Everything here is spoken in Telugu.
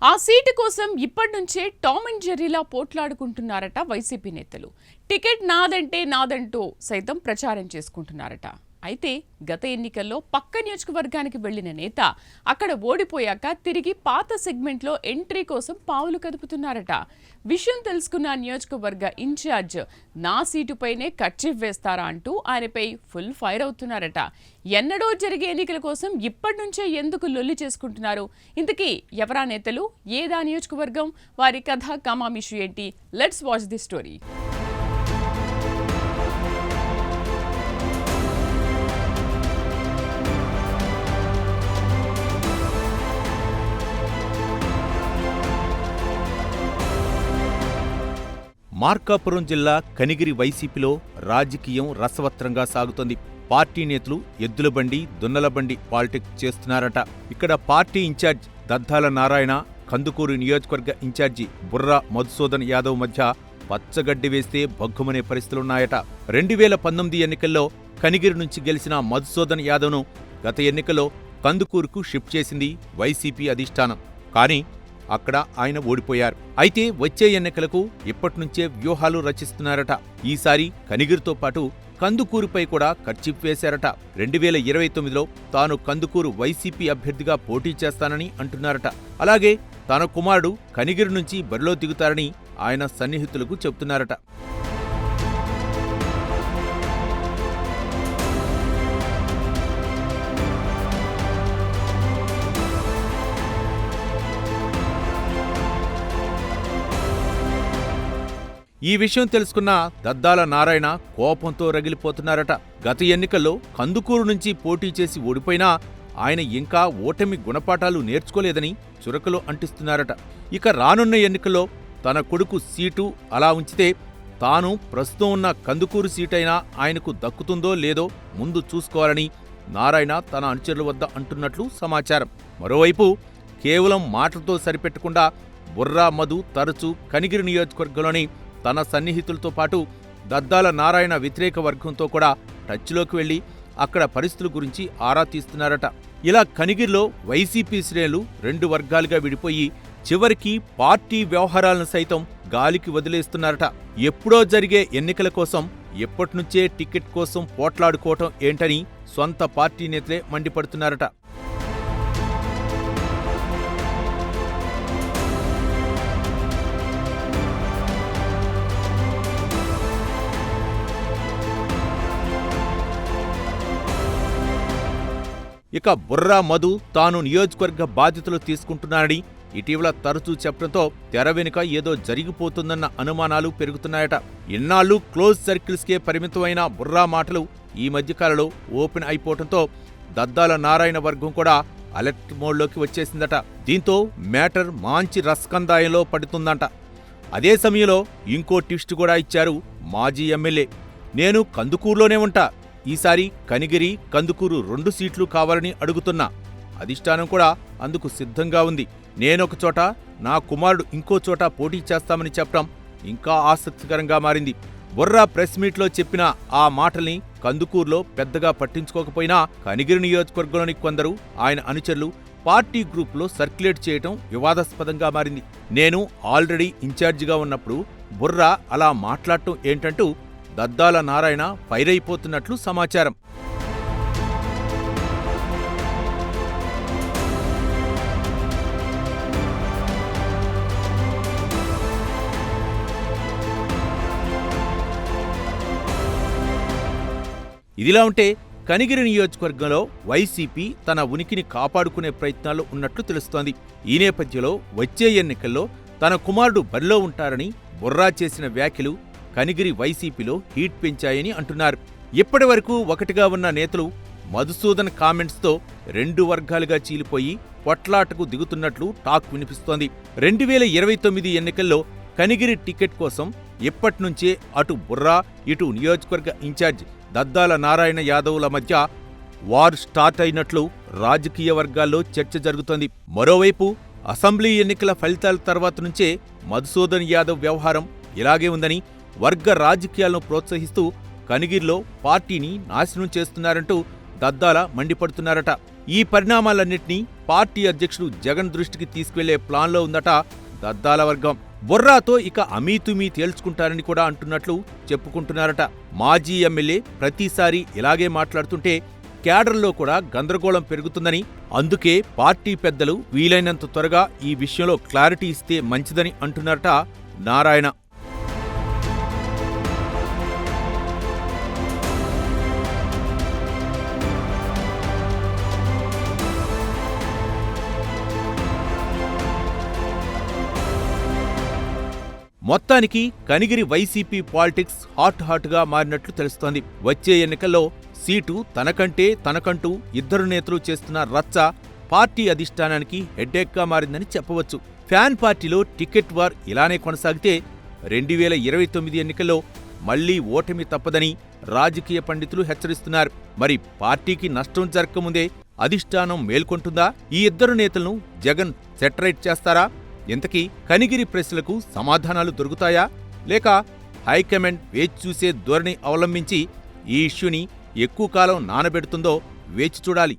ఆ సీటు కోసం ఇప్పటినుంచే టామ్ అండ్ జెర్రీలా పోట్లాడుకుంటున్నారట వైసీపీ నేతలు. టికెట్ నాదంటే నాదంటూ సైతం ప్రచారం చేసుకుంటున్నారట. అయితే గత ఎన్నికల్లో పక్క నియోజకవర్గానికి వెళ్లిన నేత అక్కడ ఓడిపోయాక తిరిగి పాత సెగ్మెంట్లో ఎంట్రీ కోసం పావులు కదుపుతున్నారట. విషయం తెలుసుకున్న నియోజకవర్గ ఇన్ఛార్జ్ నా సీటుపైనే కర్చీఫ్ వేస్తారా అంటూ ఆయనపై ఫుల్ ఫైర్ అవుతున్నారట. ఎన్నడో జరిగే ఎన్నికల కోసం ఇప్పటి నుంచే ఎందుకు లొల్లి చేసుకుంటున్నారు? ఇంతకీ ఎవరా నేతలు, ఏదా నియోజకవర్గం, వారి కథ కమామిషు ఏంటి? Let's watch the story. Markapuram జిల్లా కనిగిరి వైసీపీలో రాజకీయం రసవత్రంగా సాగుతోంది. పార్టీ నేతలు ఎద్దులబండి, దున్నలబండి పాలిటిక్స్ చేస్తున్నారట. ఇక్కడ పార్టీ ఇన్ఛార్జ్ దద్దాల నారాయణ, కందుకూరు నియోజకవర్గ ఇన్ఛార్జి బుర్రా మధుసూదన్ యాదవ్ మధ్య పచ్చగడ్డి వేస్తే భగ్గుమనే పరిస్థితులున్నాయట. 2019 ఎన్నికల్లో కనిగిరి నుంచి గెలిచిన మధుసూదన్ యాదవ్ను గత ఎన్నికల్లో కందుకూరుకు షిఫ్ట్ చేసింది వైసీపీ అధిష్టానం. కానీ అక్కడ ఆయన ఓడిపోయారు. అయితే వచ్చే ఎన్నికలకు ఇప్పటినుంచే వ్యూహాలు రచిస్తున్నారట. ఈసారి కనిగిరితో పాటు కందుకూరుపై కూడా కర్చీఫ్ వేశారట. 2029లో తాను కందుకూరు వైసీపీ అభ్యర్థిగా పోటీ చేస్తానని అంటున్నారట. అలాగే తన కుమారుడు కనిగిరి నుంచి బరిలో దిగుతారని ఆయన సన్నిహితులకు చెబుతున్నారట. ఈ విషయం తెలుసుకున్న దద్దాల నారాయణ కోపంతో రగిలిపోతున్నారట. గత ఎన్నికల్లో కందుకూరు నుంచి పోటీ చేసి ఓడిపోయినా ఆయన ఇంకా ఓటమి గుణపాఠాలు నేర్చుకోలేదని చురకలు అంటిస్తున్నారట. ఇక రానున్న ఎన్నికల్లో తన కొడుకు సీటు అలా ఉంచితే తాను ప్రస్తుతం ఉన్న కందుకూరు సీటైనా ఆయనకు దక్కుతుందో లేదో ముందు చూసుకోవాలని నారాయణ తన అనుచరుల వద్ద అంటున్నట్లు సమాచారం. మరోవైపు కేవలం మాటలతో సరిపెట్టకుండా బుర్రా మధు తరచూ కనిగిరి నియోజకవర్గంలోని తన సన్నిహితులతో పాటు దద్దాల నారాయణ వ్యతిరేక వర్గంతో కూడా టచ్లోకి వెళ్లి అక్కడ పరిస్థితుల గురించి ఆరా తీస్తున్నారట. ఇలా కనిగిరిలో వైసీపీ శ్రేణులు 2 వర్గాలుగా విడిపోయి చివరికి పార్టీ వ్యవహారాలను సైతం గాలికి వదిలేస్తున్నారట. ఎప్పుడో జరిగే ఎన్నికల కోసం ఎప్పటినుంచే టికెట్ కోసం పోట్లాడుకోవటం ఏంటని సొంత పార్టీ నేతలే మండిపడుతున్నారట. ఇక బుర్రా మధు తాను నియోజకవర్గ బాధ్యతలు తీసుకుంటున్నానని ఇటీవల తరచూ చెప్పడంతో తెర వెనుక ఏదో జరిగిపోతుందన్న అనుమానాలు పెరుగుతున్నాయట. ఇన్నాళ్లు క్లోజ్ సర్కిల్స్కే పరిమితమైన బుర్రా మాటలు ఈ మధ్యకాలంలో ఓపెన్ అయిపోవడంతో దద్దాల నారాయణ వర్గం కూడా అలర్ట్ మోడ్లోకి వచ్చేసిందట. దీంతో మ్యాటర్ మాంచి రసకందాయంలో పడుతుందంట. అదే సమయంలో ఇంకో ట్విస్ట్ కూడా ఇచ్చారు మాజీ ఎమ్మెల్యే. నేను కందుకూరులోనే ఉంటా, ఈసారి కనిగిరి, కందుకూరు 2 సీట్లు కావాలని అడుగుతున్నా. అధిష్టానం కూడా అందుకు సిద్ధంగా ఉంది. నేనొక చోట, నా కుమారుడు ఇంకో చోట పోటీ చేస్తామని చెప్పడం ఇంకా ఆసక్తికరంగా మారింది. బుర్రా ప్రెస్ మీట్లో చెప్పిన ఆ మాటల్ని కందుకూరులో పెద్దగా పట్టించుకోకపోయినా కనిగిరి నియోజకవర్గంలోని కొందరు ఆయన అనుచరులు పార్టీ గ్రూప్లో సర్క్యులేట్ చేయటం వివాదాస్పదంగా మారింది. నేను ఆల్రెడీ ఇన్ఛార్జిగా ఉన్నప్పుడు బుర్రా అలా మాట్లాడటం ఏంటంటూ దద్దాల నారాయణ ఫైర్ అయిపోతున్నట్లు సమాచారం. ఇదిలా ఉంటే కనిగిరి నియోజకవర్గంలో వైసీపీ తన ఉనికిని కాపాడుకునే ప్రయత్నాల్లో ఉన్నట్లు తెలుస్తోంది. ఈ నేపథ్యంలో వచ్చే ఎన్నికల్లో తన కుమారుడు బరిలో ఉంటారని బుర్రా చేసిన వ్యాఖ్యలు కనిగిరి వైసీపీలో హీట్ పెంచాయని అంటున్నారు. ఇప్పటి వరకు ఒకటిగా ఉన్న నేతలు మధుసూదన్ కామెంట్స్తో 2 వర్గాలుగా చీలిపోయి పొట్లాటకు దిగుతున్నట్లు టాక్ వినిపిస్తోంది. 2029 ఎన్నికల్లో కనిగిరి టికెట్ కోసం ఇప్పట్నుంచే అటు బుర్రా, ఇటు నియోజకవర్గ ఇన్ఛార్జ్ దద్దాల నారాయణ యాదవ్ల మధ్య వార్ స్టార్ట్ అయినట్లు రాజకీయ వర్గాల్లో చర్చ జరుగుతోంది. మరోవైపు అసెంబ్లీ ఎన్నికల ఫలితాల తర్వాత నుంచే మధుసూదన్ యాదవ్ వ్యవహారం ఇలాగే ఉందని, వర్గ రాజకీయాలను ప్రోత్సహిస్తూ కనిగిరిలో పార్టీని నాశనం చేస్తున్నారంటూ దద్దాల మండిపడుతున్నారట. ఈ పరిణామాలన్నింటినీ పార్టీ అధ్యక్షుడు జగన్ దృష్టికి తీసుకెళ్లే ప్లాన్లో ఉందట దద్దాల వర్గం. బొర్రాతో ఇక అమీతుమీ తేల్చుకుంటారని కూడా అంటున్నట్లు చెప్పుకుంటున్నారట. మాజీ ఎమ్మెల్యే ప్రతిసారి ఇలాగే మాట్లాడుతుంటే క్యాడర్లో కూడా గందరగోళం పెరుగుతుందని, అందుకే పార్టీ పెద్దలు వీలైనంత త్వరగా ఈ విషయంలో క్లారిటీ ఇస్తే మంచిదని అంటున్నారట నారాయణ. మొత్తానికి కనిగిరి వైసీపీ పాలిటిక్స్ హాట్గా మారినట్లు తెలుస్తోంది. వచ్చే ఎన్నికల్లో సీటు తనకంటూ ఇద్దరు నేతలు చేస్తున్న రచ్చ పార్టీ అధిష్టానానికి హెడ్ఏక్గా మారిందని చెప్పవచ్చు. ఫ్యాన్ పార్టీలో టికెట్ వార్ ఇలానే కొనసాగితే 2029 ఎన్నికల్లో మళ్లీ ఓటమి తప్పదని రాజకీయ పండితులు హెచ్చరిస్తున్నారు. మరి పార్టీకి నష్టం జరగకముందే అధిష్టానం మేల్కొంటుందా? ఈ ఇద్దరు నేతలను జగన్ సెటరైట్ చేస్తారా? ఇంతకీ కనిగిరి ప్రశ్నలకు సమాధానాలు దొరుకుతాయా? లేక హైకమాండ్ వేచి చూసే ధోరణి అవలంబించి ఈ ఇష్యూని ఎక్కువ కాలం నానబెడుతుందో వేచి చూడాలి.